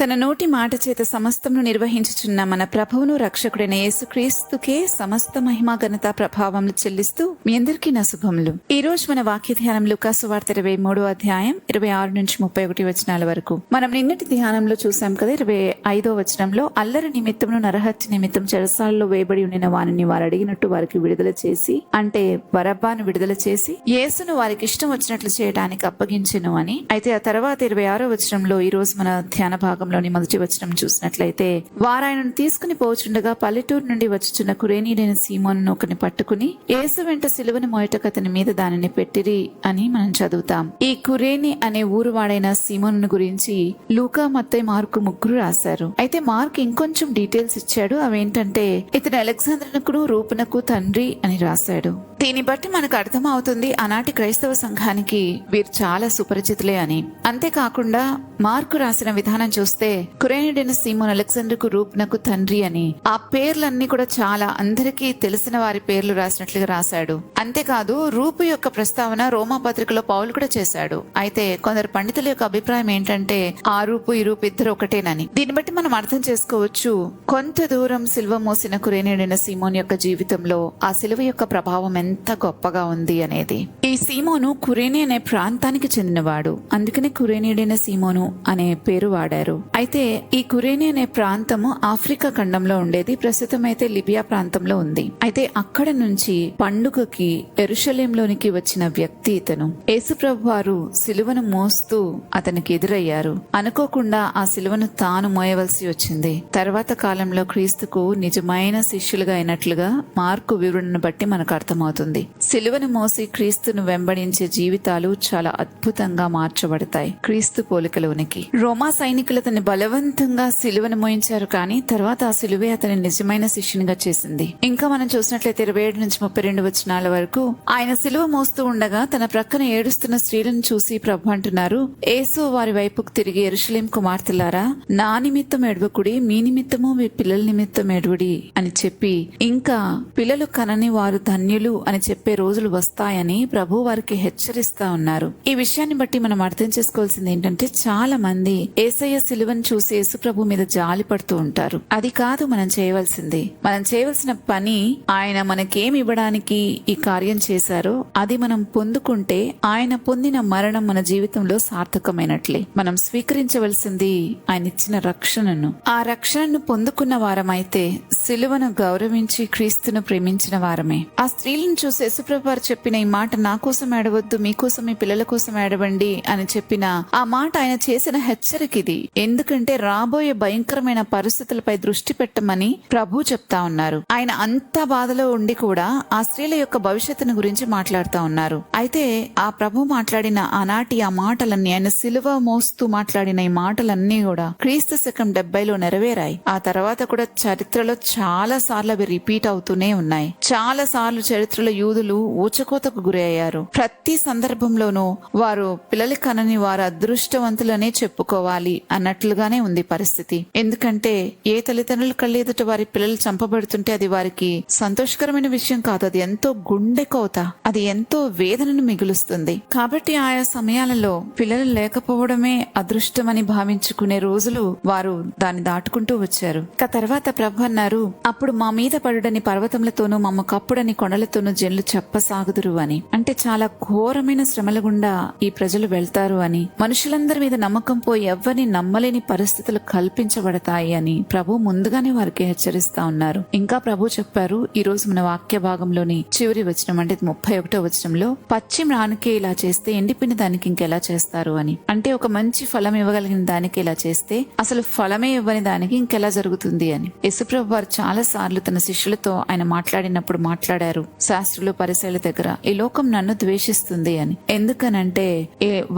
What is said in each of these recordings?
తన నోటి మాట చేత సమస్తమును నిర్వహించుచున్న మన ప్రభువును రక్షకుడైన యేసుక్రీస్తుకే సమస్త మహిమ ఘనత ప్రభావములు చెల్లిస్తూ మీ అందరికీ నా శుభములు. ఈ రోజు మన వాక్య ధ్యానం లూకాసు వార్త 23వ అధ్యాయం 26 నుంచి 31 వచనాల వరకు. మనం నిన్నటి ధ్యానంలో చూసాం కదా. 25వ వచనంలో అల్లరి నిమిత్తమును నరహత్య నిమిత్తం చెరసాలలో వేయబడి ఉండిన వారిని వారు అడిగినట్టు వారికి విడుదల చేసి, అంటే బరబ్బాను విడుదల చేసి యేసును వారికి ఇష్టం వచ్చినట్లు చేయడానికి అప్పగించెను అని. అయితే ఆ తర్వాత 26వ వచనంలో ఈ రోజు మన ధ్యాన భాగంలోని మొదటి వచనం చూసినట్లయితే, వారాయనను తీసుకుని పోచుండగా పల్లెటూరు నుండి వచ్చుచున్న కురేనీడైన సీమోను ఒకని పట్టుకుని యేసు వెంట సిలువను మోయటకు అతని మీద దానిని పెట్టిరి అని మనం చదువుతాం. ఈ కురేని అనే ఊరు వాడైన సీమోను గురించి లూకా, మత్తయి, మార్కు ముగ్గురు రాశారు. అయితే మార్క్ ఇంకొంచెం డీటెయిల్స్ ఇచ్చాడు. అవేంటంటే, ఇతను అలెగ్జాంద్రునకు రూపునకు తండ్రి అని రాశాడు. దీన్ని బట్టి మనకు అర్థం అవుతుంది ఆనాటి క్రైస్తవ సంఘానికి వీరు చాలా సుపరిచితులే అని. అంతేకాకుండా మార్కు రాసిన విధానం చూస్తే కురేనీడైన సీమోను అలెగ్జాండర్కు రూపునకు తండ్రి అని ఆ పేర్లన్నీ కూడా చాలా అందరికీ తెలిసిన వారి పేర్లు రాసినట్లుగా రాశాడు. అంతేకాదు రూపు యొక్క ప్రస్తావన రోమా పత్రికలో పౌలు కూడా చేశాడు. అయితే కొందరు పండితుల యొక్క అభిప్రాయం ఏంటంటే ఆ రూపు ఈ రూపు ఇద్దరు ఒకటేనని. దీన్ని బట్టి మనం అర్థం చేసుకోవచ్చు కొంత దూరం సిలువ మోసిన కురేనీడైన సీమోను యొక్క జీవితంలో ఆ సిలువ యొక్క ప్రభావం ఎంత గొప్పగా ఉంది అనేది. ఈ సీమోను కురేని అనే ప్రాంతానికి చెందినవాడు. అందుకనే కురేనీడైన సీమోను అనే పేరు వాడారు. అయితే ఈ కురేని అనే ప్రాంతము ఆఫ్రికా ఖండంలో ఉండేది. ప్రస్తుతం అయితే లిబియా ప్రాంతంలో ఉంది. అయితే అక్కడ నుంచి పండుగకి యెరూషలేంలోనికి వచ్చిన వ్యక్తి ఇతను. యేసుప్రభు వారు సిలువను మోస్తూ అతనికి ఎదురయ్యారు. అనుకోకుండా ఆ సిలువను తాను మోయవలసి వచ్చింది. తర్వాత కాలంలో క్రీస్తుకు నిజమైన శిష్యులుగా అయినట్లుగా మార్కు వివరణను బట్టి మనకు అర్థమవుతుంది. సిలువను మోసి క్రీస్తును వెంబడించే జీవితాలు చాలా అద్భుతంగా మార్చబడతాయి క్రీస్తు పోలికలోనికి. రోమా సైనికులు అతన్ని బలవంతంగా సిలువను మోయించారు, కానీ తర్వాత ఆ సిలువే అతని నిజమైన శిష్యునిగా చేసింది. ఇంకా మనం చూసినట్లయితే 27 నుంచి 32 వచనాల వరకు ఆయన సిలువ మోస్తూ ఉండగా తన ప్రక్కన ఏడుస్తున్న స్త్రీలను చూసి ప్రభు అంటున్నారు, యేసు వారి వైపుకు తిరిగి, యెరూషలేం కుమార్తెలారా, నా నిమిత్తం ఏడవకుడి, మీ నిమిత్తము మీ పిల్లల నిమిత్తం ఏడవుడి అని చెప్పి, ఇంకా పిల్లలు కనని వారు ధన్యులు అని చెప్పే రోజులు వస్తాయని ప్రభు వారికి హెచ్చరిస్తా ఉన్నారు. ఈ విషయాన్ని బట్టి మనం అర్థం చేసుకోవాల్సింది ఏంటంటే, చాలా మంది యేసయ్య సిలువను చూసి యేసు ప్రభు మీద జాలి పడుతూ ఉంటారు. అది కాదు మనం చేయవలసింది. మనం చేయవలసిన పని, ఆయన మనకేమి ఇవ్వడానికి ఈ కార్యం చేశారో అది మనం పొందుకుంటే ఆయన పొందిన మరణం మన జీవితంలో సార్థకమైనట్లే. మనం స్వీకరించవలసింది ఆయన ఇచ్చిన రక్షణను. ఆ రక్షణను పొందుకున్న వారమైతే సిలువను గౌరవించి క్రీస్తును ప్రేమించిన వారమే. ఆ స్త్రీలను చూసి యేసుప్రభు వారు చెప్పిన ఈ మాట, నా కోసం ఏడవద్దు, మీకోసం మీ పిల్లల కోసం ఏడవండి అని చెప్పిన ఆ మాట ఆయన చేసిన హెచ్చరిక ఇది. ఎందుకంటే రాబోయే భయంకరమైన పరిస్థితులపై దృష్టి పెట్టమని ప్రభు చెప్తా ఉన్నారు. ఆయన అంత బాధలో ఉండి కూడా ఆ స్త్రీల యొక్క భవిష్యత్తును గురించి మాట్లాడుతా ఉన్నారు. అయితే ఆ ప్రభు మాట్లాడిన ఆనాటి ఆ మాటలన్నీ, ఆయన సిలువ మోస్తూ మాట్లాడిన ఈ మాటలన్నీ కూడా క్రీస్తు శకం 70లో నెరవేరాయి. ఆ తర్వాత కూడా చరిత్రలో చాలా సార్లు అవి రిపీట్ అవుతూనే ఉన్నాయి. చాలా సార్లు చరిత్రలో యూదులు ఊచకోతకు గురి అయ్యారు. ప్రతి సందర్భంలోనూ వారు పిల్లలు కనని వారు అదృష్టవంతులనే చెప్పుకోవాలి అన్నట్లుగానే ఉంది పరిస్థితి. ఎందుకంటే ఏ తల్లిదండ్రుల కళ్ళెదుట వారి పిల్లలు చంపబడుతుంటే అది వారికి సంతోషకరమైన విషయం కాదు. అది ఎంతో గుండె కోత, అది ఎంతో వేదనను మిగులుస్తుంది. కాబట్టి ఆయా సమయాలలో పిల్లలు లేకపోవడమే అదృష్టమని భావించుకునే రోజులు వారు దాన్ని దాటుకుంటూ వచ్చారు. తర్వాత ప్రభు అన్నారు, అప్పుడు మా మీద పడుడని పర్వతములతోనూ మమ్మ కప్పుడని కొండలతోనూ జనులు చెప్పసాగుదురు అని. అంటే చాలా ఘోరమైన శ్రమల గుండా ఈ ప్రజలు వెళ్తారు అని, మనుషులందరి మీద నమ్మకం పోయి ఎవరిని నమ్మలేని పరిస్థితులు కల్పించబడతాయి అని ప్రభు ముందుగానే వారికి హెచ్చరిస్తా ఉన్నారు. ఇంకా ప్రభు చెప్పారు, ఈ రోజు మన వాక్య భాగంలోని చివరి వచనం అంటే 31వ వచనంలో, పచ్చి మ్రానుకే ఇలా చేస్తే ఎండిపోయిన దానికి ఇంకెలా చేస్తారు అని. అంటే ఒక మంచి ఫలం ఇవ్వగలిగిన దానికి ఇలా చేస్తే అసలు ఫలమే ఇవ్వని దానికి ఇంకెలా జరుగుతుంది అని. యేసుప్రభు వారు చాలా సార్లు తన శిష్యులతో ఆయన మాట్లాడినప్పుడు మాట్లాడారు, శాస్త్రులు పరిసయ్యుల దగ్గర, ఈ లోకం నన్ను ద్వేషిస్తుంది అని. ఎందుకనంటే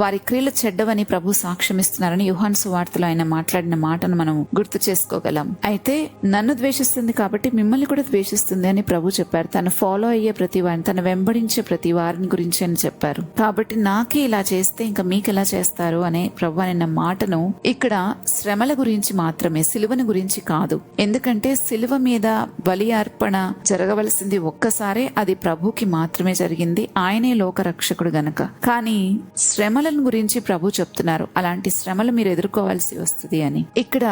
వారి క్రియలు చెడ్డవని ప్రభు సాక్ష్యమిస్తున్నారని యోహాను సువార్తలో ఆయన మాట్లాడిన మాటను మనం గుర్తు చేసుకోగలం. అయితే నన్ను ద్వేషిస్తుంది కాబట్టి మిమ్మల్ని కూడా ద్వేషిస్తుంది అని ప్రభు చెప్పారు. తను ఫాలో అయ్యే ప్రతి వారిని, తను వెంబడించే ప్రతి వారిని గురించి అని చెప్పారు. కాబట్టి నాకే ఇలా చేస్తే ఇంకా మీకు ఎలా చేస్తారు అనే ప్రభు అనే మాటను ఇక్కడ శ్రమల గురించి మాత్రమే, సిలువను గురించి కాదు. ఎందుకంటే సిలువ మీద బలి అర్పణ జరగవలసింది ఒక్కసారే, అది ప్రభుకి మాత్రమే జరిగింది, ఆయనే లోక రక్షకుడు గనక. కానీ శ్రమలను గురించి ప్రభు చెప్తున్నారు, అలాంటి శ్రమలు మీరు ఎదుర్కోవాల్సి వస్తుంది అని. ఇక్కడ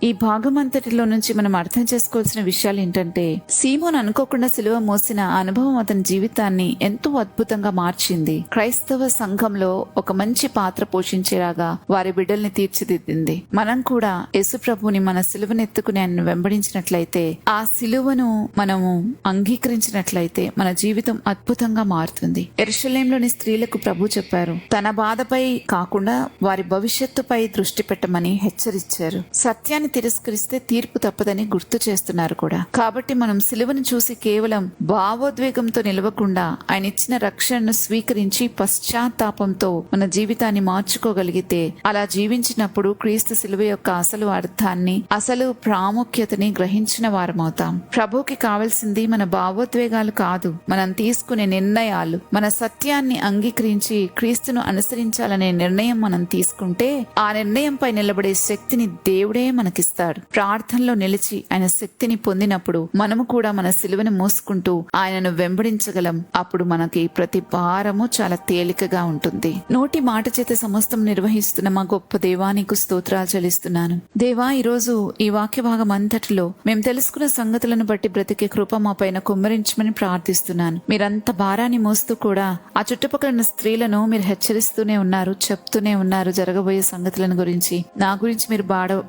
ఈ భాగం అంతటిలో నుంచి మనం అర్థం చేసుకోవాల్సిన విషయాలు ఏంటంటే, సీమోన్ అనుకోకుండా సిలువ మోసిన అనుభవం అతని జీవితాన్ని ఎంతో అద్భుతంగా మార్చింది. క్రైస్తవ సంఘంలో ఒక మంచి పాత్ర పోషించేలాగా వారి బిడ్డల్ని తీర్చిదిద్దింది. మనం కూడా యేసు ప్రభుని మన సిలువనెత్తుకుని ఆయన వెంబడించినట్లయితే, ఆ సిలువను మనము అంగీకరించినట్లయితే మన జీవితం అద్భుతంగా మారుతుంది. యెరూషలేంలోని స్త్రీలకు ప్రభు చెప్పారు, తన బాధపై కాకుండా వారి భవిష్యత్తుపై దృష్టి పెట్టమని హెచ్చరించారు. సత్యాన్ని తిరస్కరిస్తే తీర్పు తప్పదని గుర్తు చేస్తున్నారు కూడా. కాబట్టి మనం సిలువను చూసి కేవలం భావోద్వేగంతో నిలవకుండా ఆయన ఇచ్చిన రక్షణను స్వీకరించి పశ్చాత్తాపంతో మన జీవితాన్ని మార్చుకోగలిగితే, అలా జీవించినప్పుడు క్రీస్తు సిలువ యొక్క అసలు అర్థాన్ని, అసలు ప్రాముఖ్యతని గ్రహించిన వారమవుతాం. ప్రభుకి కావాల్సింది మన భావోద్వేగాలు కాదు, మనం తీసుకునే నిర్ణయాలు. మన సత్యాన్ని అంగీకరించి క్రీస్తును అనుసరించాలనే నిర్ణయం మనం తీసుకుంటే, ఆ నిర్ణయంపై నిలబడే శక్తిని దేవుడే మనకిస్తాడు. ప్రార్థనలో నిలిచి ఆయన శక్తిని పొందినప్పుడు మనము కూడా మన సిలువను మోసుకుంటూ ఆయనను వెంబడించగలం. అప్పుడు మనకి ప్రతి భారము చాలా తేలికగా ఉంటుంది. నోటి మాట చేత సమస్తం నిర్వహిస్తున్న మా గొప్ప దేవా, నీకు స్తోత్రాలు చెల్లిస్తున్నాను. దేవా, ఈరోజు ఈ వాక్య భాగం అంతటిలో మేము తెలుసుకున్న సంగతులను బట్టి బ్రతికే కృప మా పైన కుమ్మరించమని ప్రార్థిస్తున్నాను. మీరంత భారాన్ని మోస్తూ కూడా ఆ చుట్టుపక్కల ఉన్న స్త్రీలను మీరు హెచ్చరిస్తూనే ఉన్నారు, చెప్తూనే ఉన్నారు జరగబోయే సంగతులను గురించి. నా గురించి మీరు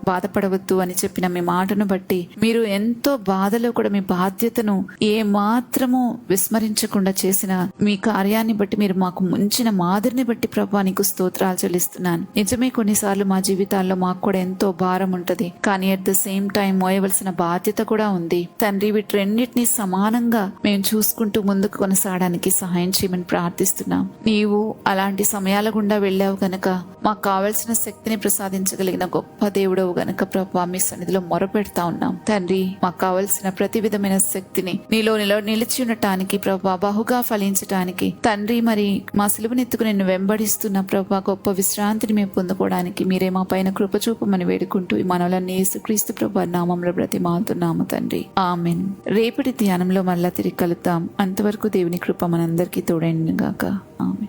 బాధపడవద్దు అని చెప్పిన మీ మాటను బట్టి, మీరు ఎంతో బాధలో కూడా మీ బాధ్యతను ఏ మాత్రము విస్మరించకుండా చేసిన మీ కార్యాన్ని బట్టి, మీరు మాకు ముంచిన మాదిరిని బట్టి ప్రభా నీకు స్తోత్రాలు చెల్లిస్తున్నాను. నిజమే, కొన్నిసార్లు మా జీవితాల్లో మాకు కూడా ఎంతో భారం ఉంటది, కానీ అట్ ద సేమ్ టైం మోయవలసిన బాధ్యత కూడా ఉంది. తండ్రి, వీటన్నిటిని సమానంగా మేము చూసుకుంటూ ముందుకు కొనసాగడానికి సహాయం చేయమని ప్రార్థిస్తున్నాం. నీవు అలాంటి సమయాల గుండా వెళ్ళావు గనక మాకు కావలసిన శక్తిని ప్రసాదించగలిగిన గొప్ప దేవుడవు గనక ప్రభా మీ సన్నిధిలో మొరపెడతా ఉన్నాం. తండ్రి, మాకు కావలసిన ప్రతి విధమైన శక్తిని నీలో నిలిచి ఉండటానికి ప్రభా, బహుగా ఫలించటానికి తండ్రి, మరి మా సిలువనెత్తుకు నిన్ను వెంబడిస్తున్న ప్రభా గొప్ప విశ్రాంతిని మేము పొందుకోవడానికి మీరే మా పైన కృప చూపమని వేడుకుంటూ ఈ మనవలన్నీ యేసుక్రీస్తు ప్రభా నామంలో బ్రతిమాలుతున్నాము తండ్రి, ఆమెన్. రేపటి ధ్యానంలో మళ్ళా తిరిగి కలుద్దాం. అంతవరకు దేవుని కృప మనందరికీ తోడైండుగాక. ఆమెన్.